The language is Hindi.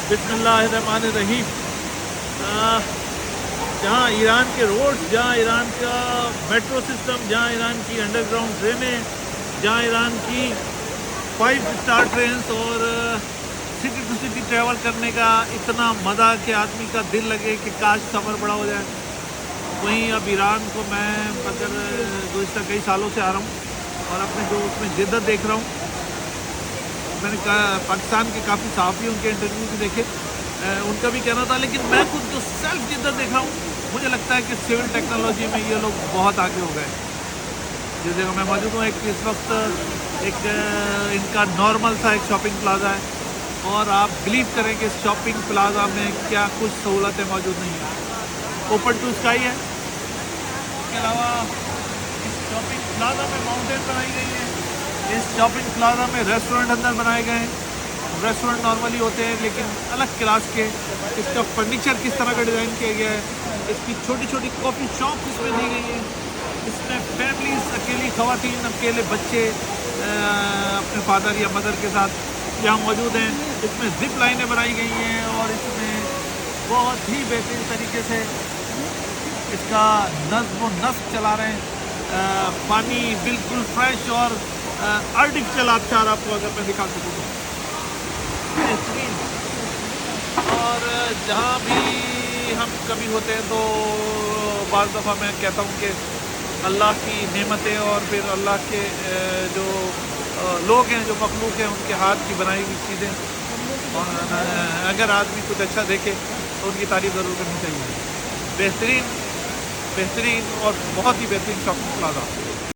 बिस्मिल्लाहिर्रहमानिर्रहीम। जहाँ ईरान के रोड्स, जहाँ ईरान का मेट्रो सिस्टम, जहाँ ईरान की अंडरग्राउंड ट्रेनें, जहाँ ईरान की 5 स्टार ट्रेन्स और सिटी टू सिटी ट्रैवल करने का इतना मज़ा कि आदमी का दिल लगे कि काश सफ़र बड़ा हो जाए। वहीं अब ईरान को मैं अगर गुज़िश्ता कई सालों से आ रहा हूँ और अपने जो उसमें जिद्दत देख रहा हूँ। मैंने पाकिस्तान के काफ़ी सहाफ़ी उनके इंटरव्यू भी देखे, उनका भी कहना था, लेकिन मैं खुद जो सेल्फ जिद्दत देख रहा हूँ, मुझे लगता है कि सिविल टेक्नोलॉजी में ये लोग बहुत आगे हो गए। जिस जगह मैं मौजूद हूँ इस वक्त एक इनका नॉर्मल सा एक शॉपिंग प्लाजा है और आप बिलीव करें कि इस शॉपिंग प्लाजा में क्या कुछ सहूलतें मौजूद नहीं हैं। ओपन टू स्काई है। इसके अलावा इस शॉपिंग प्लाजा में माउंटेन बनाई गई है। इस शॉपिंग प्लाजा में रेस्टोरेंट अंदर बनाए गए हैं। रेस्टोरेंट नॉर्मली होते हैं लेकिन अलग क्लास के। इसका फर्नीचर किस तरह का डिज़ाइन किया गया है, इसकी छोटी छोटी कॉफ़ी शॉप इसमें दी गई है। इसमें फैमिलीज, अकेली ख़वातीन, अकेले बच्चे अपने फादर या मदर के साथ यहाँ मौजूद हैं। इसमें जिप लाइनें बनाई गई हैं और इसमें बहुत ही बेहतरीन तरीके से इसका नज़्म व नस्क चला रहे हैं। पानी बिल्कुल फ्रेश और आर्टिफिशियल आबशार आपको अगर मैं दिखा सकूँ तो बेहतरीन। और जहाँ भी हम कभी होते हैं तो बाज़ दफ़ा मैं कहता हूँ कि अल्लाह की नेमतें और फिर अल्लाह के जो लोग हैं, जो मखलूक हैं, उनके हाथ की बनाई हुई चीज़ें, और अगर आदमी कुछ अच्छा देखे तो उनकी तारीफ़ ज़रूर करनी चाहिए। बेहतरीन बेहतरीन और बहुत ही बेहतरीन शॉपिंग प्लाजा।